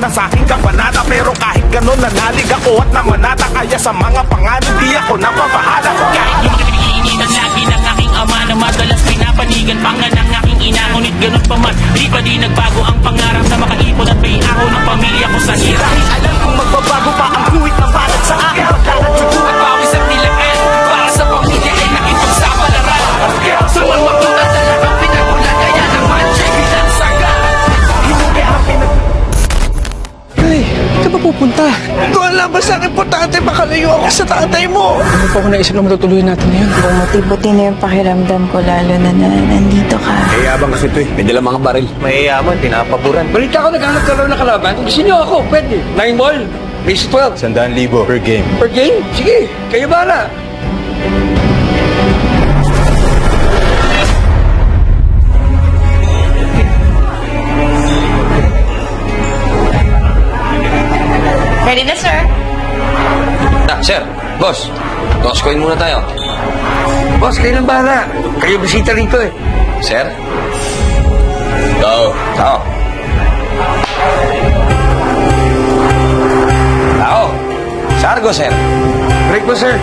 na sa aking kabanata. Pero kahit ganun nanalig ako at namanata, kaya sa mga panganib di ako napapahala. Kahit lumaki lagi ng aking ama na madalas pinapanigan pangan ng aking ina. Ngunit ganun pa man, di pa di nagbago ang pangarap na makaipon at may ako ng pamilya ko sa hirap. Dahil alam kong magbabago pa ang guhit na balat sa akin. Pagkakatsugo at pawis at nilakan para sa pamilya ay nakipagsapalaran. Sa mga tutas talagang pinagulan, kaya naman siya'y binansaga. Ay, saan ba pupunta? Ito alam, basta ang importante, makalayo ako sa tatay mo. Ano pa ako naisip na matutuluyan natin ngayon? Buti-buti na yung pakiramdam ko, lalo na nandito ka. Mayayabang kasi ito eh. May dalang mga baril. Mayayaman, pinapaboran. Balita ko naghanap ka raw ng kalaban. Kung gusto niyo ako, pwede. 9 ball, base 12. 100,000 per game. Per game? Sige, kayo bahala. Ready na, sir? Sir, boss, toss coin muna tayo. Boss, kayo nang bahala. Kayo bisita rito eh. Sir? Go. Tao. Tao. Sargo, sir. Break mo, sir.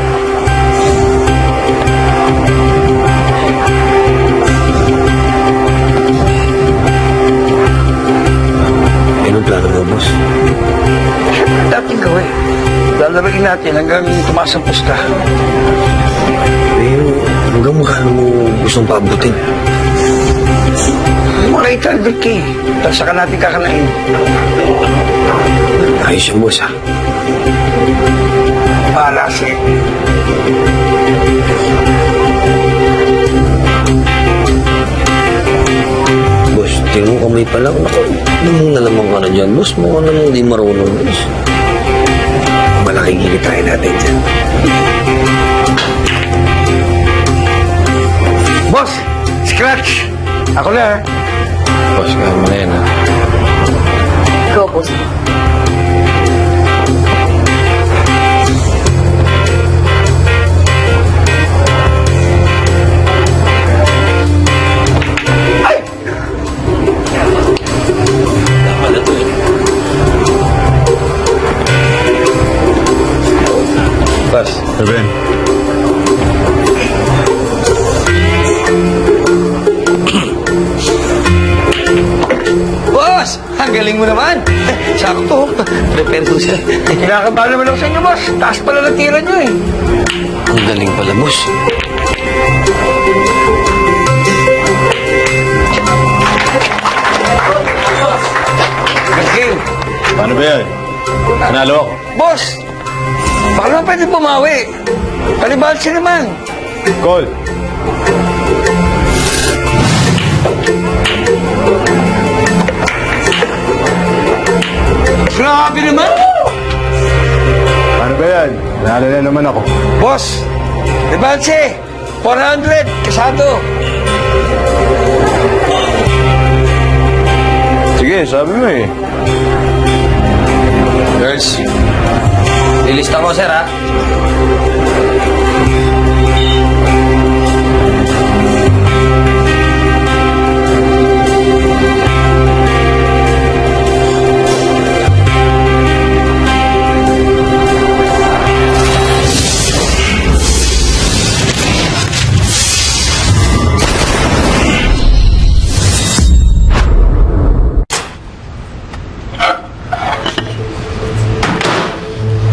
Anong plano mo, boss? Siyempre, dating gawin. Lalaroin natin hanggang tumaas ang pusta. Eh, hanggang magkano mo gustong paabutin? Mga 800K. Tapos saka natin kakanain. Ayos yung boss, ha? Bahala, sir. Boss, tingin mo kamay pa lang. Naku, namang nalamang ka na dyan, boss. Mukha namang di marunong, boss. Malaking hilitain natin dyan. Boss, scratch. Ako na, ha? Boss, kaya mo na yan, ha? Go, boss. Boss. Ruben. Boss, ang galing mo naman. Sakto. Prepare ko siya. Kinakabahan naman ako sa inyo, boss. Taas pala ng tira nyo eh. Ang galing pala, boss. Good game. Paano ba yan? Nanalo ako. Boss, baka naman pwede bumawi. Talibal siya naman. Call. Grabe naman. Paano ba yan? Nanalo na naman ako. Boss, Lebanse, 400, kasado. Sige, sabi mo eh. Girls, lilista ko, sir, ha?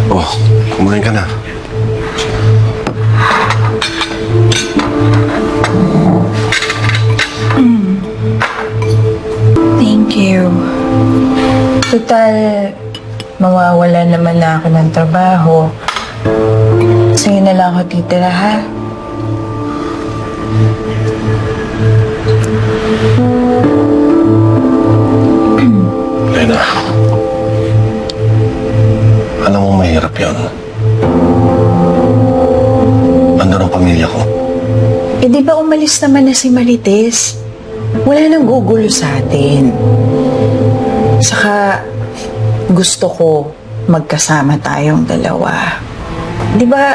Oh, kumain ka na. Thank you. Total, mawawala naman na ako ng trabaho. Sa'yo na lang ako titira, ha? Lena, alam mo mahirap yun. Andun ang pamilya ko. Eh, di ba umalis naman na si Marites? Wala nang gugulo sa atin. Saka, gusto ko magkasama tayong dalawa. Di ba,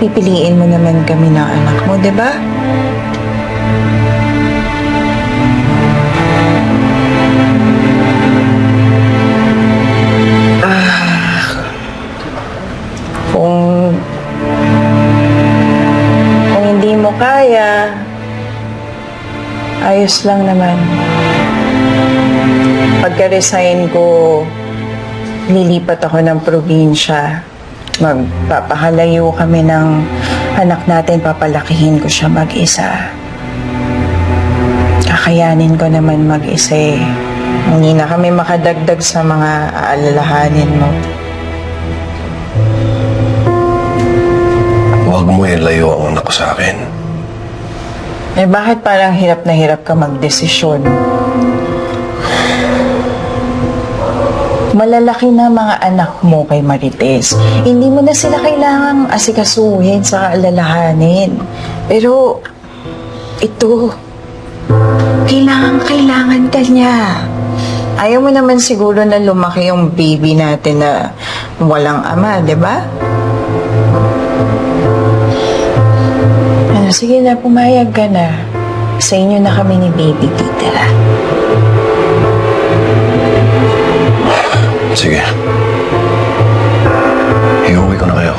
pipiliin mo naman kami ng anak mo, di ba? Ayos lang naman. Pagka-resign ko, lilipat ako ng probinsya. Magpapahalayo kami ng anak natin, papalakihin ko siya mag-isa. Kakayanin ko naman mag-isa eh. Hindi na kami makadagdag sa mga aalalahanin mo. Huwag mo ilayo ang anak ko sa akin. Eh bakit parang hirap na hirap ka magdesisyon? Malalaki na mga anak mo kay Marites. Hindi mo na sila kailangang asikasuhin sa alalahanin. Pero, ito, kailangan ka niya. Ayaw mo naman siguro na lumaki yung baby natin na walang ama, di ba? Ano, sige na, pumayag ka na. Sa inyo na kami ni baby titira. Sige. Iuwi ko na kayo.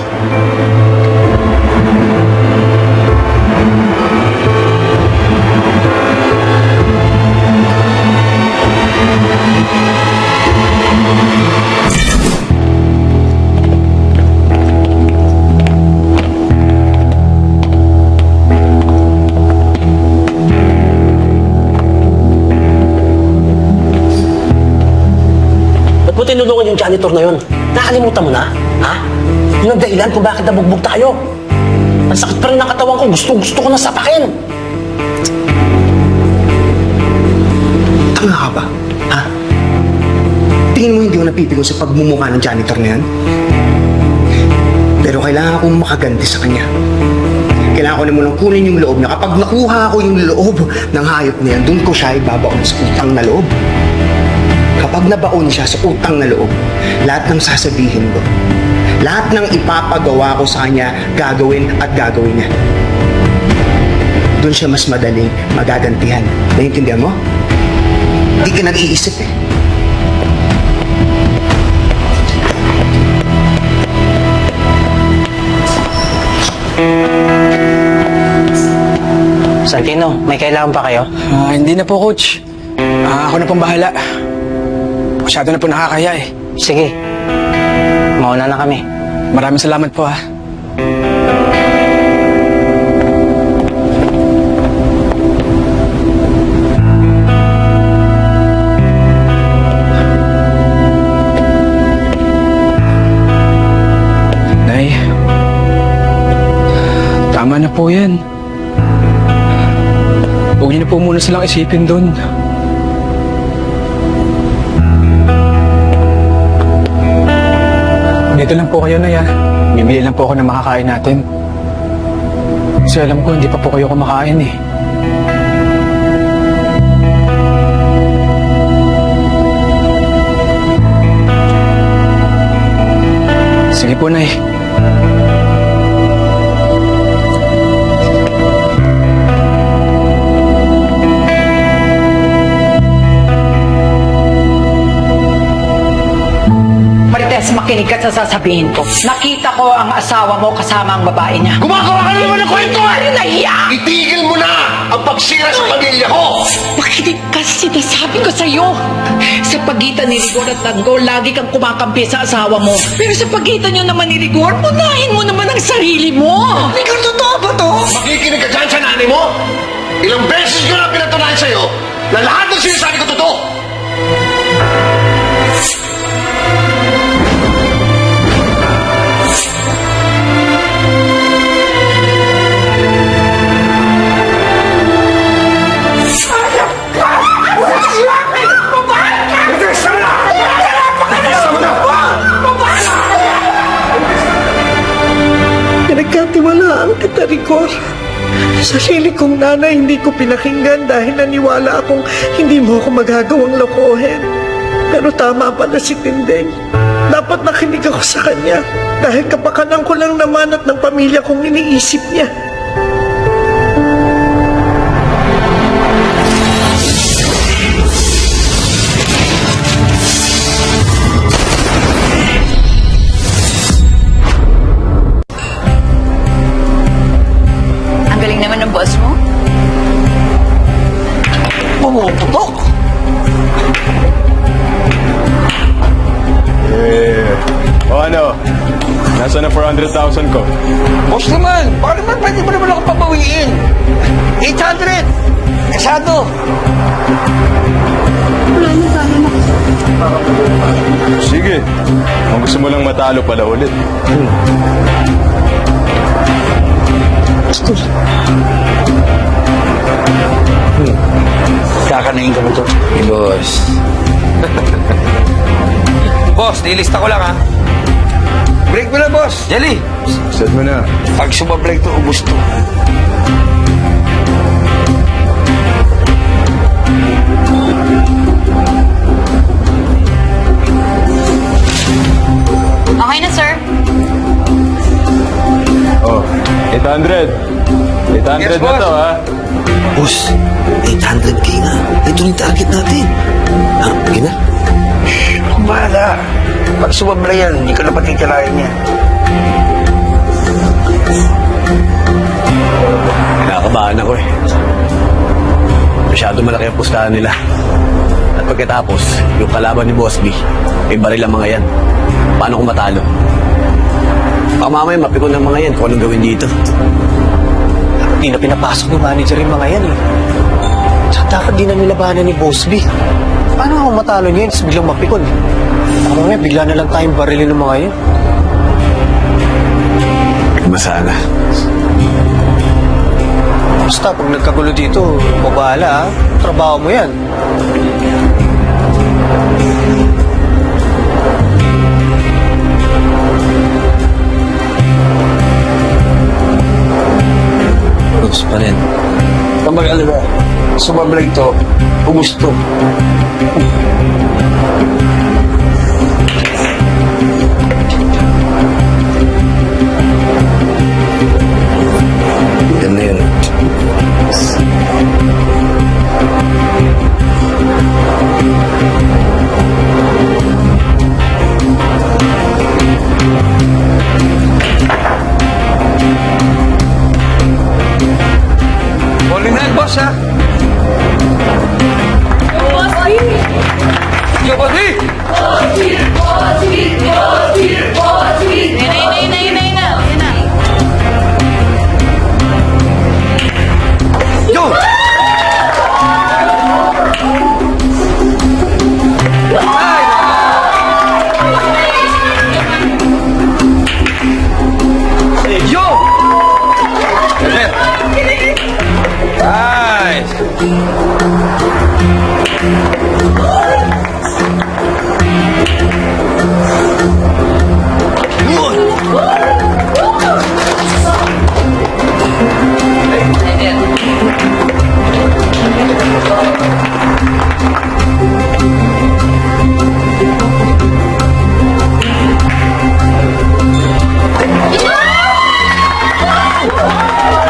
Ba't mo tinulungan yung janitor na yun? Nakalimutan mo na? Ha? Yun ang dahilan kung bakit nabugbog tayo. Ang sakit pa rin ng katawan ko. Gusto ko na sapakin. Tanga ka ba? Ha? Tingin mo hindi ko napipigil sa pagmumukha ng janitor na yan? Pero kailangan akong makaganti sa kanya. Kailangan ko na munang kunin yung loob niya. Kapag nakuha ko yung loob ng hayop na yan, doon ko siya ibabaon sa utang na loob. Kapag nabaon siya sa utang na loob, lahat ng sasabihin ko, lahat ng ipapagawa ko sa kanya, gagawin at gagawin niya. Doon siya mas madaling magagantihan. Naiintindihan mo? Hindi ka nag-iisip eh. Santino, may kailangan pa kayo? Hindi na po, Coach. Ako na pong bahala. Masyado na po nakakaya eh. Sige. Mauna na kami. Maraming salamat po ha. Nay, tama na po yan. Huwag niyo na po muna silang isipin doon. Dito lang po kayo, Nay, ha? Bibili lang po ako ng makakain natin. Kasi alam ko, hindi pa po kayo kumakain, eh. Sige po, Nay. Marites, makinig ka sa sasabihin ko. Nakita ko ang asawa mo kasama ang babae niya. Gumagawa ka na naman ng kwento eh! Nahiya! Itigil mo na ang pagsira sa pamilya ko! Makinig ka, sinasabi ko sa'yo. Sa pagitan ni Rigor at Langgol, lagi kang kumakampi sa asawa mo. Pero sa pagitan niyo naman ni Rigor, punahin mo naman ang sarili mo. Rigor, totoo ba to? Makikinig ka dyan sa nanay mo? Ilang beses ko na pinatunayan sa'yo na lahat ng sinasabi ko totoo! Pinagkatiwalaan kita, Rigor. Sarili kong nanay, hindi ko pinakinggan dahil naniwala akong hindi mo ako magagawang lokohin. Pero tama pala si Tindeng. Dapat nakinig ako sa kanya dahil kapakanan ko lang naman at ng pamilya kong iniisip niya. Ang galing naman ng boss mo. na 400,000 ko. Boss naman, baka naman pwede mo naman ako pabawiin. 800! Kasado! Sige, kung gusto mo lang matalo pala ulit. Kakanain ka mo to. Boss. Boss, nilista ko lang ha. Break mo na, boss. Jelly! Set mo na. Pag sumabreak to, ubus to. Okay na, sir. Oh, 800. 800 Yes, na boss. to, ha? Boss, 800k na. Ito yung target natin. Sige na. Shhh, kung bahala. Pag sumabla yan, hindi ka na patitirahin niya. Kinakabahan ako eh. Masyado malaki ang pustahan nila. At pagkatapos, yung kalaban ni Boss B, may baril ang mga yan. Paano kung matalo? Baka mamaya mapikon ng mga yan kung anong gawin dito. Di na pinapasok ng manager yung mga yan eh. Tsaka dapat di na nilabanan ni Boss B. Paano kung matalo niya yun, tapos biglang mapikon? Baka mamaya bigla na lang tayong barilin ng mga yan. Masana. Basta pag nagkagulo dito, mabahala ha. Trabaho mo yan. Boss pa rin. Kung mag-alala, sumabla ito, ubus to. Yan na yun. Bowling na, boss, ha? Yo, boss, Yo! Hey, yo! Nice!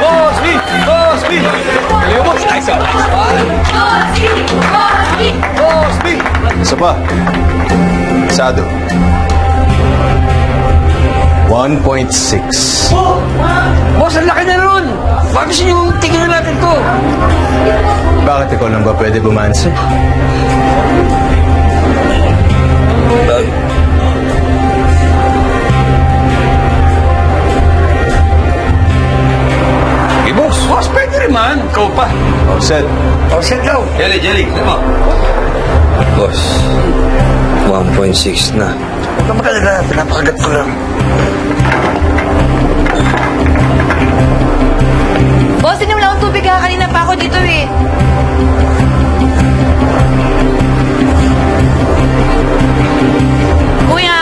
Boss B! Boss B! Kayo, boss. Nice one. Boss B! Isa pa. Sado. 1.6. Boss, ang laki na nun! Bakit gusto nyo tingnan natin to? Bakit ikaw lang ba pwede bumanse? Boss, boss, pwede rin man. Ikaw pa. Oh, set. O, set daw. Jelly, Jelly, ano mo? Boss, 1.6 na. Huwag ka magalala, pinapakagat ko lang. Boss, inom lang ang tubig ha. Kanina pa ako dito eh. Kuya,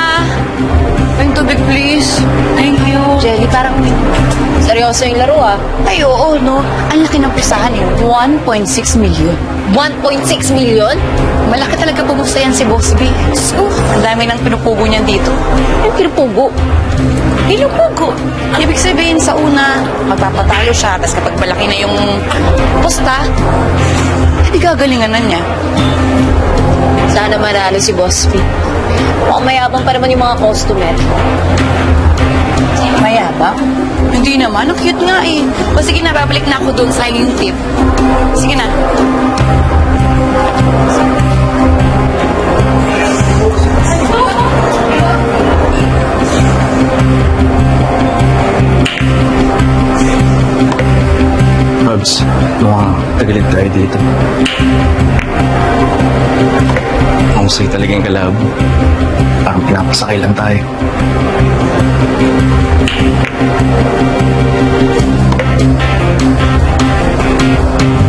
yung tubig please. Thank you. Jelly, parang seryoso yung laro ah. Ay, oo, no? Ang laki ng pisahan eh. 1.6 million. 1.6 million? Malaki talaga pugusta yan si Boss B. So, ang dami ng pinupugo niyan dito. Yung pinupugo? Pinupugo. Ibig sabihin sa una, magpapatalo siya, tapos kapag malaki na yung pusta, hindi gagalingan na niya. Sana manalo si Boss B. Mukhang mayabang pa naman yung mga customer. Mayabang? Hindi naman. Ang cute nga eh. O sige na, babalik na ako doon sa yung tip. Sige na. Bols, mukhang tagalin tayo dito. Ang usay talaga yung kalabo. Parang pinapasakay lang tayo.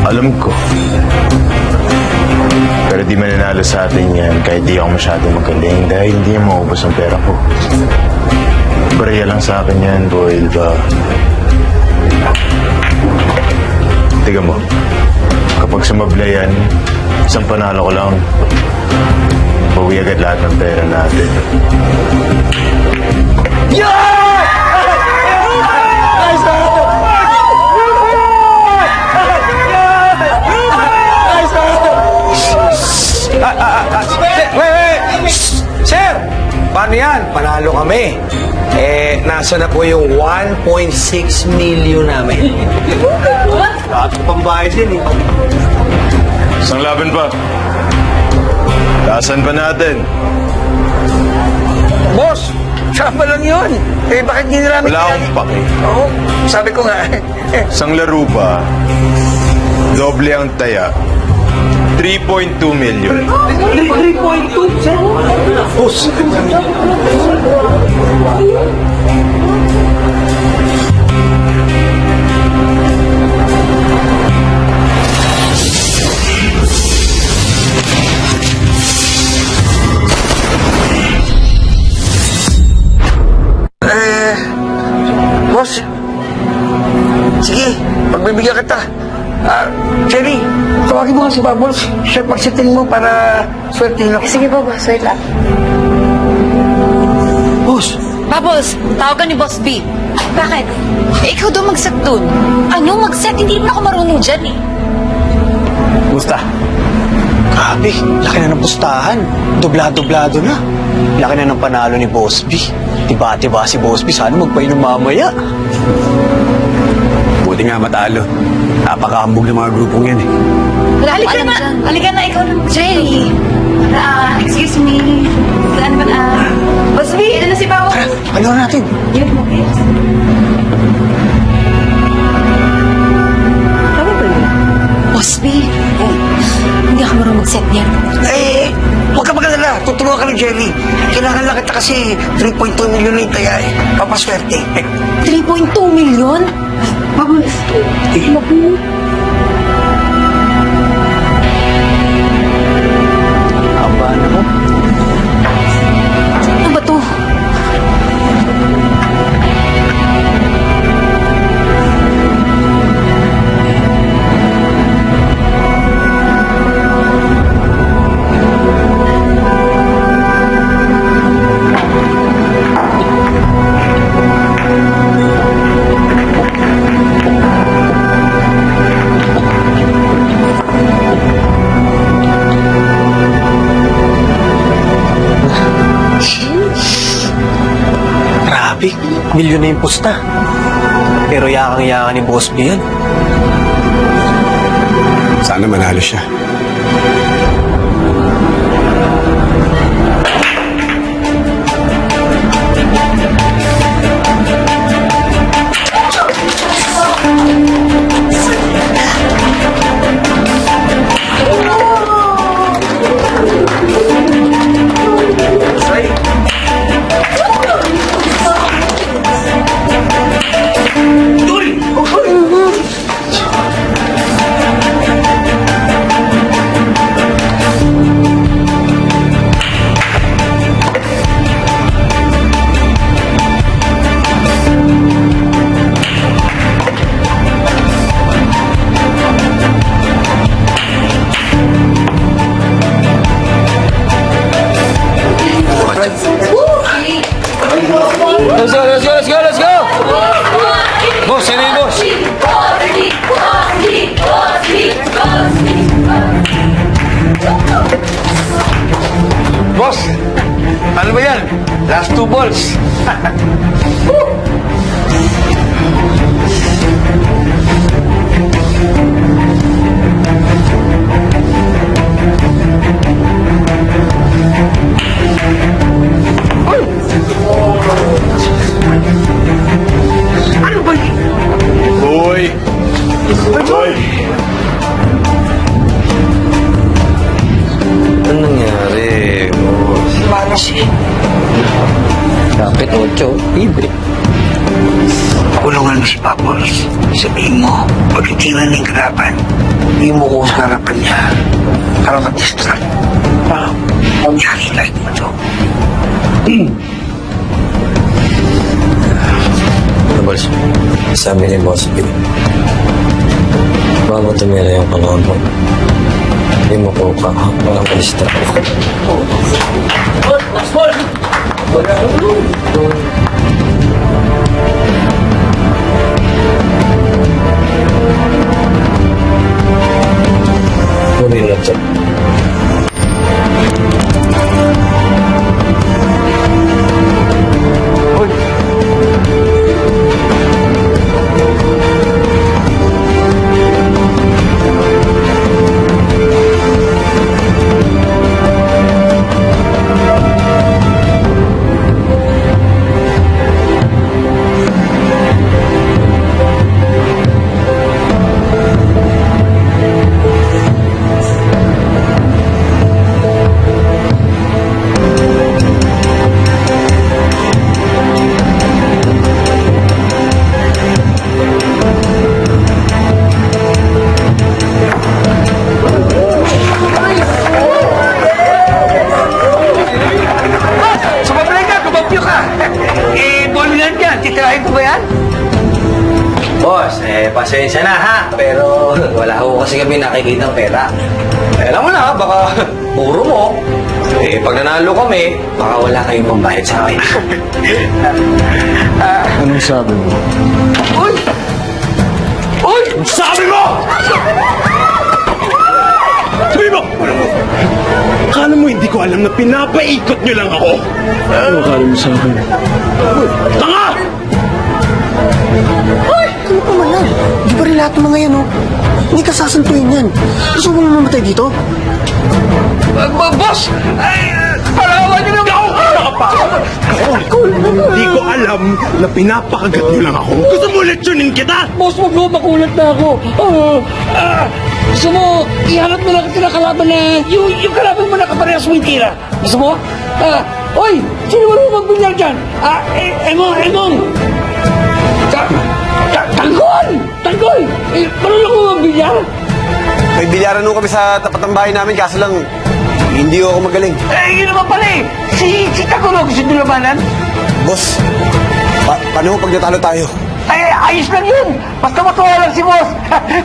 Alam ko. Pero di mananalo sa atin yan kahit di ako masyadong magaling dahil hindi niya maubos ang pera ko. Barya lang sa akin yan, Boyle ba? Tiga mo, kapag sumabla yan, isang panalo ko lang. Bawi agad lahat ng pera natin. Sir! Paano yan? Panalo kami. Nasa na po yung 1.6 million namin. Lahat ko pambayad din Isang laban pa. Taasan pa natin. Boss! Sama lang yun. Bakit hindi namin... Wala akong pake. Oo, sabi ko nga. Isang laro pa, doble ang taya. 3.2 million. 3.2, sir? Boss! Boss, sige, pagbibigyan kita. Cherry, tawagin mo nga si Bubbles. Siya pagsiting mo para swertihin ako. Sige po, boss. Wait lang. Boss, Bubbles, tawagan ni Boss B. Bakit? Ikaw daw mag-set dun. Ano mag-set? Hindi naman ako marunong dyan eh. Musta? Grabe, laki na ng pustahan. Dublado-dublado na. Laki na ng panalo ni Boss B. Tiba-tiba si Boss B, sana magpainom mamaya. Buti nga matalo. Napakahambog ng mga grupong yan eh. Halika na. Halika na, ikaw na. Jerry. Excuse me. Saan ba na? Boss B, ito na si Pao. Ano natin? Yun, okay. Tama ba yun? Boss B, hindi ako marunong mag-set niyan. Huwag ka mag-alala. Tutulungan ka ni Jerry. Kailangan lang kita kasi 3.2 million na yung taya eh. Papaswerte. 3.2 million? Bubbles. Bubbles. Aba na mo. Ano ba to? Grabe, milyon na yung pusta. Pero yakang-yakan ni Boss B yan. Sana manalo siya. Let's go! Boss, sino yung boss? Boss, ano ba yan? Last 2 balls. Boy! Boy! tulungan mo si Bubbles. Sabihin mo, pag hindi na ng kalaban, hindi mo ko sa harapan niya para mag-distract. Mag-highlight mo to. Boss, sabi ni Boss B, bago tumira yung kalaban, hindi mo po ka, walang ka-distract. Huli lang siya. Sumablay ka, kumapyo ka. Ball yan dyan. Titirahin ko ba yan? Boss, pasensya na ha, pero wala ko kasi kami nakikita ng pera. Alam mo na, baka puro mo. Pag nanalo kami, baka wala kayong pambayad sa akin. Anong sabi mo? Uy! Uy! Sabi mo! Sabi mo! Akala mo hindi ko alam na pinapaikot nyo lang ako? Ano akala mo sa akin? Tanga! Ano pa man yan? Di ba rin lahat ng mga yan, oh? Hindi ka sasantuin yan. Gusto mo mamatay dito? Boss! Parawan niyo naman ako! Hindi ko alam na pinapakagat nyo lang ako. Gusto mo lechonin kita? Boss, wag mo, makulat na ako. Gusto mo, ihanap mo lang kita kalaban na yung kalaban mo nakaparehas mo yung tira. Gusto mo? Oy, sino mo magbinyar dyan? Emong! Tanggol! Tanggol! Marunong mo magbinyar? May bilyaran nung kami sa tapat ng bahay namin, kaso lang, hindi ako magaling. Yun naman pala eh! Si Tanggol gusto nyo labanan? Boss, paano pag natalo tayo? Ayos lang yun! Basta matuwa lang si boss!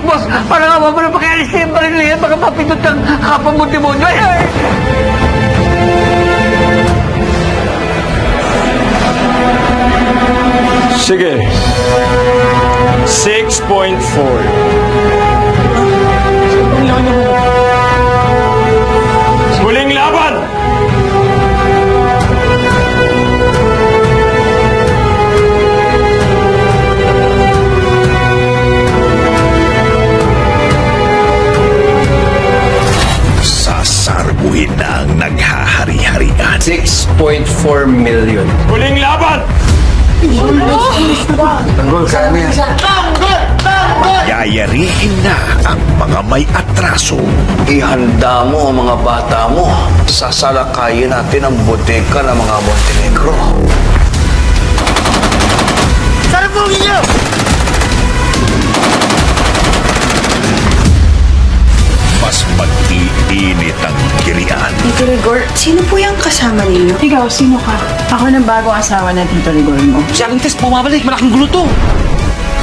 Boss, parang awa mo na pakialis na yung baril na yan, baka mapindot ng kapang mo demonyo. Sige. 6.4. Huling laban! Sasarbuhin na ang naghahari-harian. 6.4 million. Huling laban! Tanggol, kaya mo yan. Yayariin na ang mga may atraso. Ihanda mo ang mga bata mo. Sasalakayin natin ang bodega ng mga Montenegro. Sarapungin niyo! Mas mag-iinit ang gilian. Tito Rigor, sino po yung kasama ninyo? Ikaw, sino ka? Ako ng bagong asawa na Tito Rigor mo. Si Aling Tess, bumabalik. Malaking gulo to.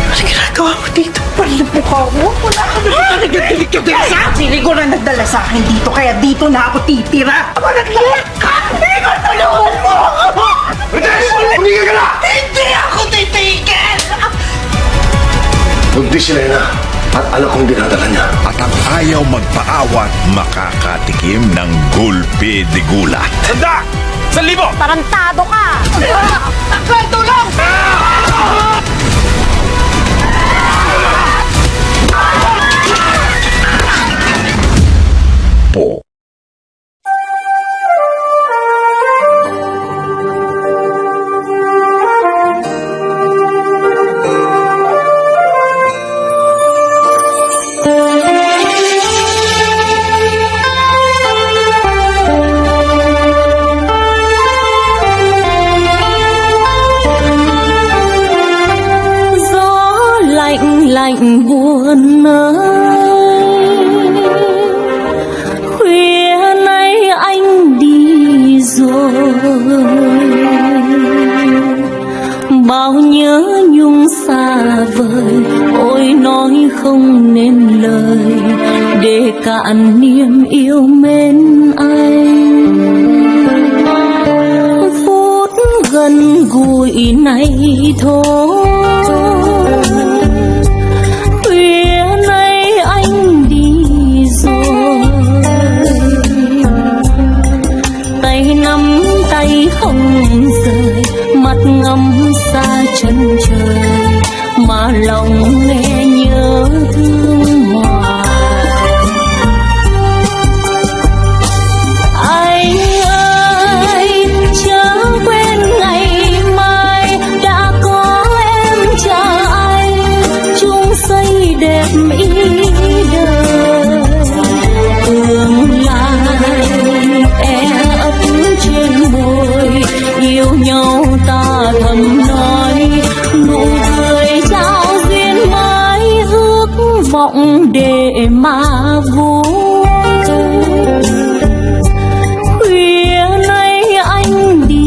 Ano ginagawa mo dito? Parang mukha mo. Wala ka na nagdadilig ka din sa... Si Rigor ang nagdala sa akin dito, kaya dito na ako titira. Naglalak ka! Rigor, tulungan mo ako! Hindi ka na! Hindi ako titigil! Buntis sila na at alam kong dinadala niya. At ang ayaw magpaawat makakatikim ng gulpi de gulat. Sanda! 1,000! Tarantado ka! Tulong! Po. lạnh buồn nơi. Khuya nay anh đi rồi, bao nhớ nhung xa vời, ôi nói không nên lời để cạn niềm yêu mến anh. Phút gần gũi này thôi, khuya nay anh đi rồi, tay nắm tay không rời, mắt ngắm xa chân trời mà lòng nghe nhớ thương hoài. Anh ơi chớ quên ngày mai đã có em chờ anh, chung xây đẹp ý đời. Tương lai e ấp trên môi, yêu nhau ta thầm nói, nụ cười trao duyên mới ước vọng để mà vui.